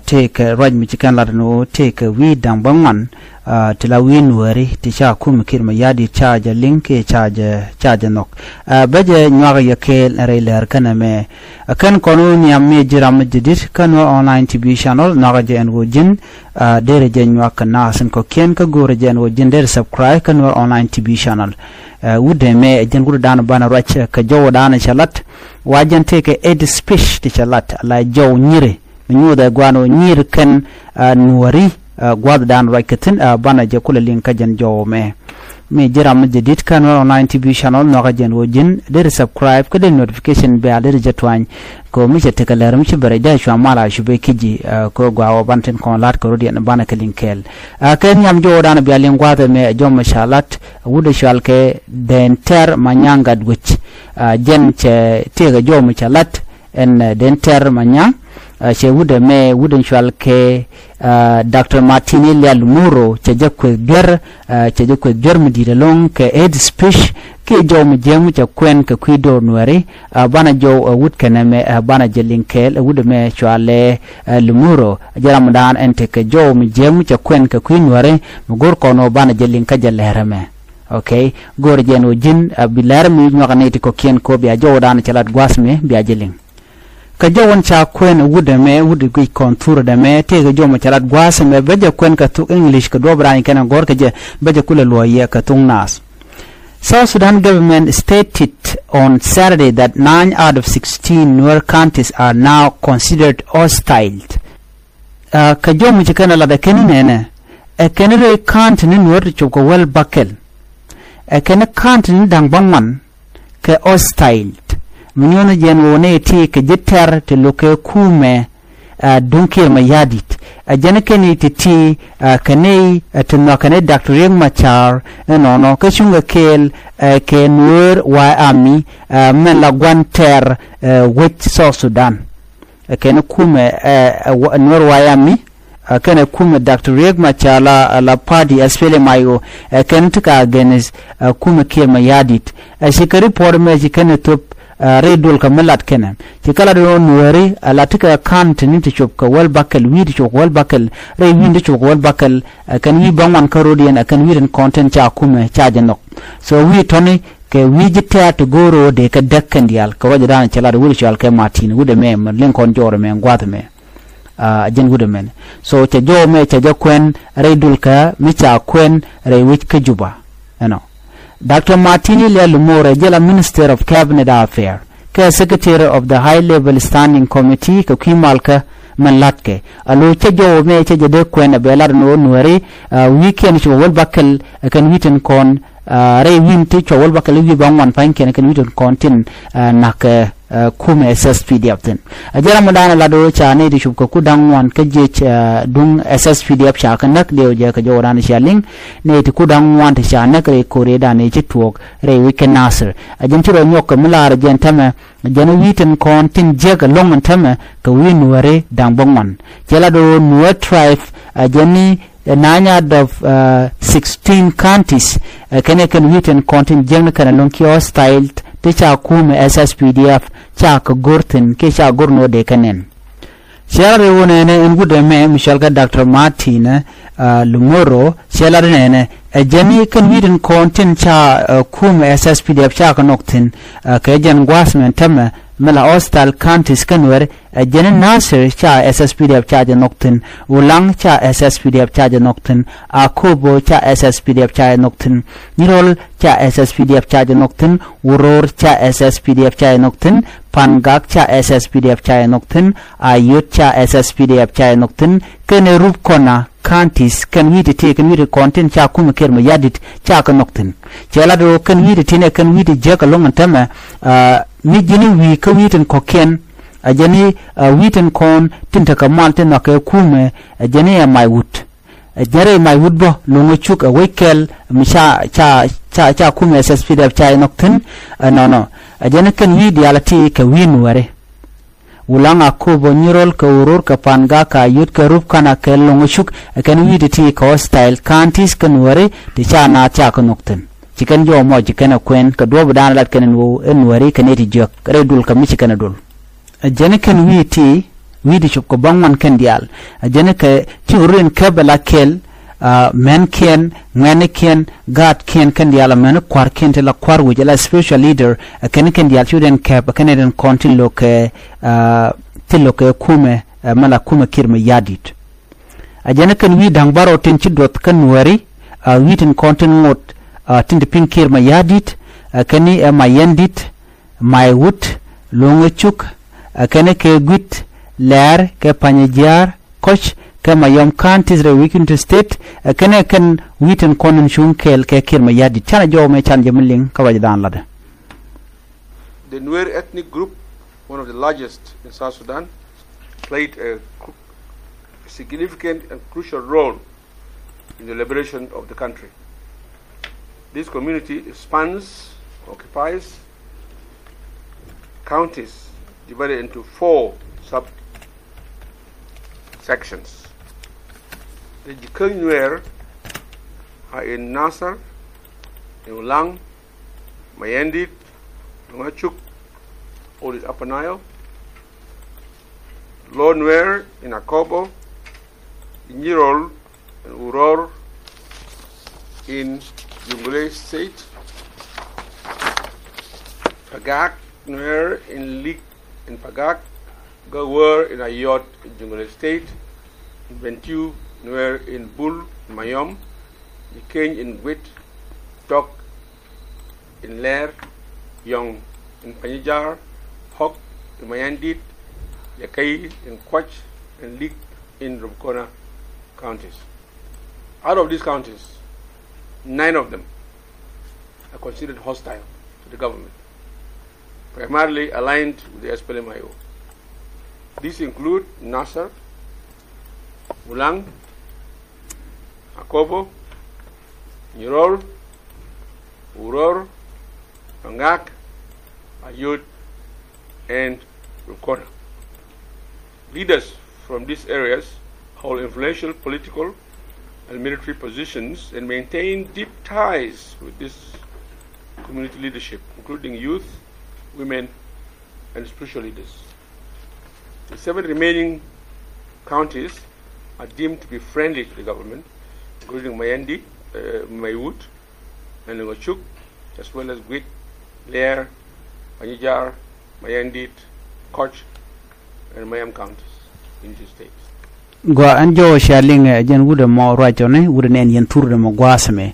take right michikan ladno take we dang bangman tila win wari tisha kum kirma yadi charge link charge nok baje nyaga yake railer kana me kan kono nyam jiram jidit kan online tv channel naga je en wojin dere je nyaka nasen ko ken ka gore je en wojin der subscribe kan online tv channel wude me jen gudu dana bana rach ka jowo dana chalat wajen take ed speech ti chalat la jow nyire nyuda gwano nyir kan nuwari gwad dan rakatin bana je kula linka jan jowo me jiram jidit kan online tv channel no gajen wojin der subscribe ka den notification be aler jetwan ko mi jette ka lerum ci bare da shwa mala shube kiji ko gwawo banten kon lat ko rodi bana ka linkel kan nyam jowo dan be alen gwada me jom mashalat wude shalke den ter manyanga dwich jen che tega jom chalat en den ter manyang che wude me wuden shalke Dr. Martini Lumuro che jakwe ger mudire long ke ed speech ke jom jemu cha kwen ke kwido nwari bana jo wud keneme bana jelinkel wude me chwale Lumuro jaram dan ente ke jom jemu cha kwen ke kwinware mugor kono bana jelinka jalerame okay gor jeno jin bilarmi nyokaneti ko kien ko bi ajo dan chalat gwasme bi ajeling ka jawon cha kwen wude me wude gui kontur da me te ga jomo chalat gwasa me beje kwen ka tu english ka dobra ni kana gor ka je beje kula loye ka tung nas. South Sudan government stated on Saturday that 9 out of 16 Nuer counties are now considered hostile. Ka jomo cha kana la da kenene e kenere count ni Nuer choko wel bakel e kene count ni dang bangman ka hostile minyono jen wone ti ke jetter te loke kume dunke ma yadit jana kene ti kane to no kane Dr. Riek Machar no ka shunga kel ke Nuer wa ami men la gwanter wech South Sudan kene kume Nuer wa ami kene kume Dr. Riek Machar la party espele mayo kene tuka against kume ke ma yadit shikari por me kene top redol ka melat kenen ci kala do nuwari ala tika kant ni ti chop ka wal bakal wi ti chop wal bakal re wi ndi chop wal bakal kan wi bangwan karodian kan wi den content cha kume cha janok so wi toni ke wi jitta to goro de ka dakkan dial ka waje dan chala do wuri chal ke matin wude me linkon joro me ngwata me jen wude men so te jo me te jakwen redol ka mi cha kwen re wi ka juba Dr. Martini Lumuro jela Minister of Cabinet Affairs ke Secretary of the High Level Standing Committee ka kimalka manlatke alo che jo me che de kwen belar no nuari weekend cho wal bakal kan witen kon re win te cho wal bakal wi bangwan pan ken kan witen kontin nak kume SSPDF ten ajara madana lado cha ne di shubko kudangwan ke je dung SSPDF cha kan nak de je ka joran shaling ne ti kudangwan ta cha nak re kore da ne chitwok re weekend nasir ajin tiro nyok mular jen tama jana witen kontin je ka longan tama ka win ware dang bongman jela do Nuer tribe ajani 9 out of 16 counties kene kan witen kontin jeng kan lonki hostile cha kume SSPDF cha ka gortin ke cha gorno de kanen share wona ne ngude me Michel ka Dr. Martin Lumuro share ne jani kan widin kontin cha kume SSPDF cha ka noktin ka jan gwasmen tama mala hostile counties kanwer jani Nasir cha SSPDF cha noktin ulang cha SSPDF cha noktin akobo cha SSPDF cha noktin nirol cha SSPDF cha noktin uror cha SSPDF cha noktin pangak cha SSPDF cha noktin ayut cha SSPDF cha noktin kene rup kona counties kan widi te kan widi content cha kuma kerma yadit cha ka noktin jela do kan widi tine kan widi jeka longan tama mi jini wi ka witen koken ajani witen kon tinta ka malte na ka kume ajani ya my wood jare my wood bo longo chuk wekel mi cha kume SSPDF cha noktin no ajani kan widi alati ka winware ulanga kubo nirol ka urur ka panga ka yut ka rup kana ka longo chuk kan widi ti ka hostile counties kan ware ti cha na cha ka noktin chicken jo mo chicken kwen ka do budan lat kan wo en wari kan eti jok redul ka mi chicken dul jene kan wi ti widi chup ko bangwan ken dial jene ke churin kabala kel men ken ngane ken god ken dial men kwar ken te la kwar wujela spiritual leader ken dial chuden kab ken den kontin loke tiloke kume mala kume kirme yadit ajana ken wi dang baro tin chidot kan wari witin kontin ngot tin de pin kirme yadit kani mayandit maywut longechuk kene ke gwit ler ke panyajar coach ke mayom kantis re weekend state kene kan witin konon shunkel ke kirma yadi chana jo me chan jemling kawajdan lada. The Nuer ethnic group, one of the largest in South Sudan, played a significant and crucial role in the liberation of the country. This community occupies counties divided into 4 sub-sections. The Jikeng Nuer are in Nasser, in Ulang, Mayandit, Nungachuk, all is Upper Nile, Lord Nuer in Akobo, in Nyirol and Uror in Jonglei State, Pagak Nuer in Lik in Pagak, Gawar in Ayot in Jonglei State, Bentiu Nuer in Bul, Mayom, Jikeng in Gwit, Tok in Ler, Yong in Panyajar, Hok in Mayandit, Yakai in Kwach, and Lik in Rumkona counties. Out of these counties, 9 of them are considered hostile to the government, primarily aligned with the SPLM-IO. These include Nasser, Ulang, Akobo, Nyirol, Uror, Pangak, Ayut, and Rumkona. Leaders from these areas hold influential political and military positions and maintain deep ties with this community leadership, including youth, women, and spiritual leaders. The 7 remaining counties are deemed to be friendly to the government, including Mayandi, Maywut, and Lungachuk, as well as Gwit, Lair, Panyajar, Mayandit, Koch, and Mayam counties in the states. Gwa anjo shaling jen wuda mo rajone wuda nen yen turde mo gwasame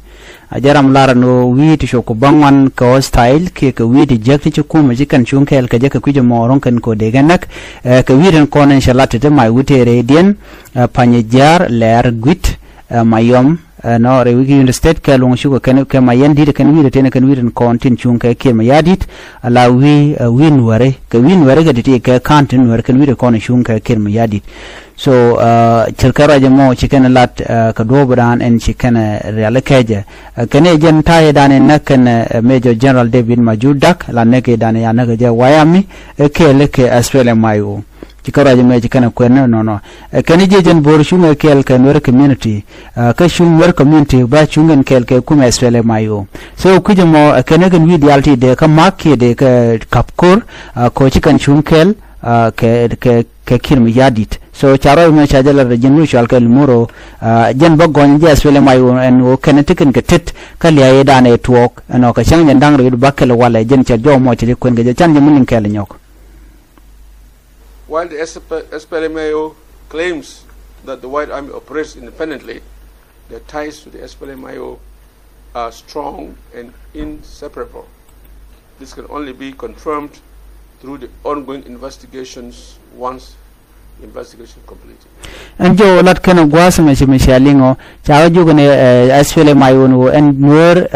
ajaram lara no witi shoko bangwan ko style ke ka witi jekti chukuma jikan chunkel ka jeka kujo mo ronkan ko deganak ka wiren konen shalate te mai wute redien panyajar ler gwit mayom no re wiki in the state ka long shugo kan ka mayandi de kan wiri tene kan wiren kontin chunka ke mayadit ala win ware ka ga dite ka kantin ware kan wiri konen chunka ke mayadit. So chirkara jamo chicken lat ka dobran en chicken realikeje kene jen taye dane nakan Major General David Majudak la neke dane ya nake je wayami ke leke SPLM-IO chikara jamo chicken kwene no kene je jen bor shunga kel kan wer community ka shunga community ba shungen kel ke kuma SPLM-IO so kujamo kene kan widialti de ka makke de ka kapkur ko chicken shunkel ke kirmi yadit so charo me chajala rejenu shalkel muro jen bogon je SPLM-IO en o kenetiken ketit kali ay dane tuok no ka chang ndang ri bakel wala jen cha jo mo chi kwen ge chan munin kel nyok. While the SPLM-IO claims that the White Army operates independently, their ties to the SPLM-IO are strong and inseparable. This can only be confirmed through the ongoing investigations once the investigation completed. Anjo lat kana gwasa me shalingo chawa jugone SPLM-IO no en nur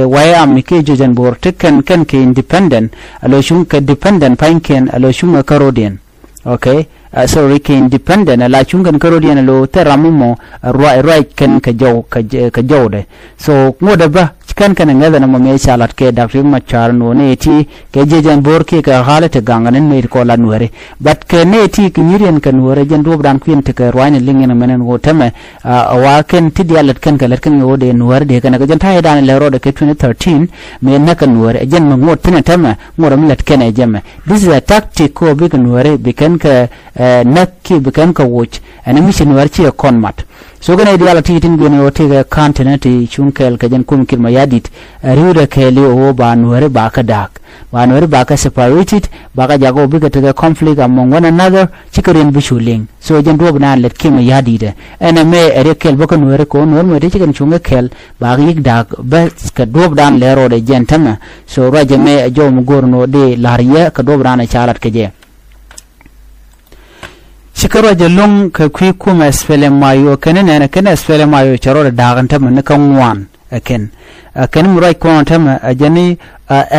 waya am ke jojan bor tekan kan ke independent alo shun ka dependent panken alo shun karodian. Okay, so we can independent ala chungan karodian alo teramumo right kan ka jawde so ngoda ba kan ngada na me chalat ke Dr. Machar no ne ti ke jejan bor ke ka halate ganganen me ko la nuare but ke ne ti kinirian kan nuare jan do bran kwin te ka rwani lingen menen go teme wa ken ti dialat kan galat kan go de nuare de kan ga jan ta dan le ro de ke 2013 me na kan nuare jan mo ngot tene teme ngora milat ken e jemme this is a tactic ko big nuare bikan ka nakki bikan ka watch and mission nuare chi kon mat so gana ideal titin gene otega continent chunkel kajan kumkir mayadit riuda kele o banware baka dak banware baka separated baka jago biga to conflict among one another chikarin bishuling so jan do bana let kim yadide ena me erekel baka nware ko normo de chikan chunga kel baka yik dak bas ka do dan lero de jentama so raje me jo mugorno de lariya ka do bana chalat keje shikaro jalung ka kwi kuma spele mayo kanene kana spele mayo charo daganta man kan wan aken kan murai ko tama ajani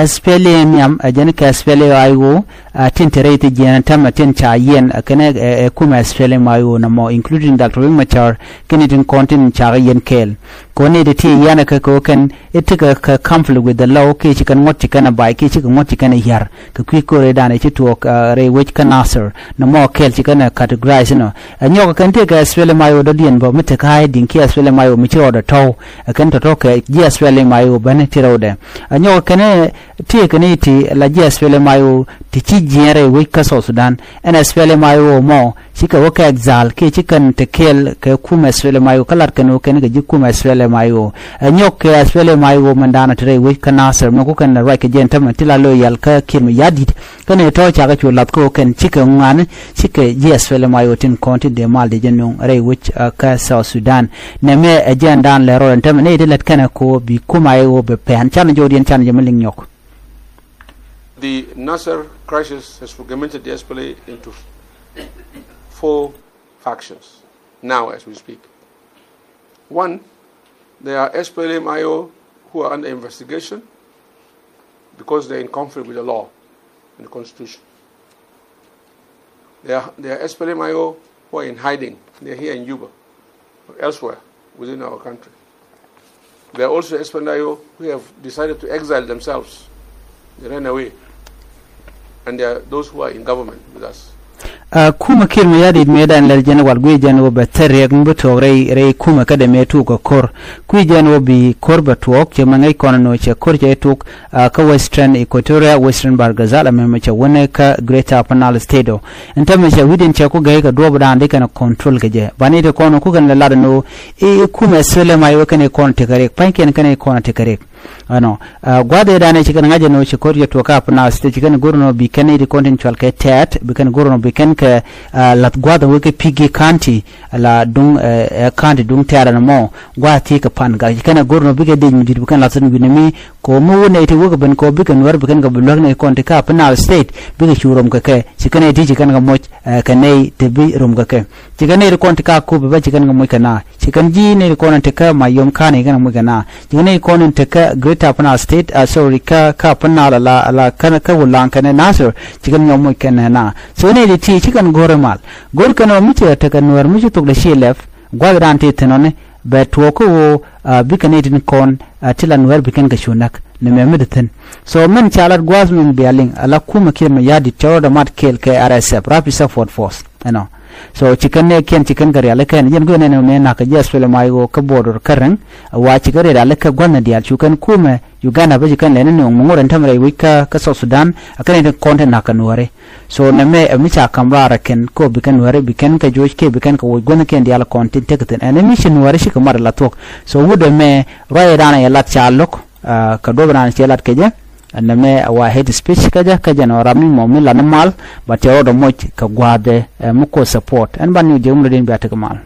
spele miam ajani ka spele ayo tinterate jenta matin cha yen kana kuma spele mayo na mo including Dr. Machar kanitin content cha yen kel ko ne de ti yana ka ko kan itika ka conflict with the law ke chikan moti kana bai ke chikan moti kana yar ka kwi ko re dane chi to re which can answer na mo kel chikan categorize no anyo kan te ka spele mayo do dien bo mita ka din ki spele mayo mi chiro da to kan to ka ji spele mayo bane tiro de anyo kan ti kan ti la ji spele mayo ti chi jere which ka so Sudan en spele mayo mo chika woka exal ke chikan te kel ka kuma spele mayo kalar kan kan ga ji kuma spele mayo nyok ke spele mayo mandana tre we kana ser no ko kan right ke jenta matila loyal ka kirmi yadit kan to cha ga chulat ko kan chika ngane chika ji spele mayo tin konti de mal de jenno re which ka South Sudan ne me agenda le ro ntem ne de let kana ko bi kuma yo be pen chan jodien chan jemeling nyok. The Nasser crisis has fragmented the SPLA into 4 factions now as we speak. One, there are SPLM-IO who are under investigation because they're in conflict with the law and the constitution. There are SPLM-IO who are in hiding. They're here in Juba or elsewhere within our country. There are also SPLM-IO who have decided to exile themselves. They ran away. And there are those who are in government with us. Kuma kirma yadi medan lar jana wal gwe jana ba tere ngbuto rei kuma kada me tu ko kor ku jana bi korba tuok che mangai kono no che kor che tuk ka western equatoria western bargazala me me che wona ka greater panal state enta me che widin che ko gai ka do bada ande kana control ke je bani de kono ku kan la no kuma sele mai ka ne kono te kare panken kana kono te kare ano gwade dane che kan ngaje no che kor je to ka panal state kan gurno bi kan de content chal ke tat bi kan gurno bi kan lat gwada weke pigi kanti la dung kanti dung tara na mo gwati ka pan ga kana gorno biga de mi bukan latun binimi ko mo ne ite woga ben ko biga nwar bigan ga bulog ne konti ka panal state biga churom ka ke cikane ti cikan ga mo kanai te bi rom ga ke cikane ri konti ka ko ba cikan ga mo kana cikan ji ne ri konan te ka mayom kane ga mo kana cikane konan te ka greater panal state sorry ka panal la kana ka wulan kana nasir cikan ga mo kana na so ne ri ti cikan gore mal gor kana mi te ta kan war mi to da shelef gwagran te tenone be to ko bikane din kon tilan wer bikan ga shunak ne me medten so men chalat gwaz min bialing ala kuma kirma yadi tawda mat kel ke RSF rapid support force so chicken ne ken chicken gari ala kan yen go ne me na ka jas fele mai go ka border karan wa chigare ala ka gwanna dial chukan kuma Uganda ba chicken ne no ngoran tamre wika ka South Sudan akane de content na kan ware so ne me mi cha kamra ken ko bikan ware bikan ka joj ke bikan ka gwanna ken dial content tekten ene mission ware shi kamar la tok so wude me roye dana ya lat cha lok ka dobran che lat ke je aname wa head speech kaja no ramni momi la mal ba te odo moch ka gwade muko support en ban ni jumlo den biata kamal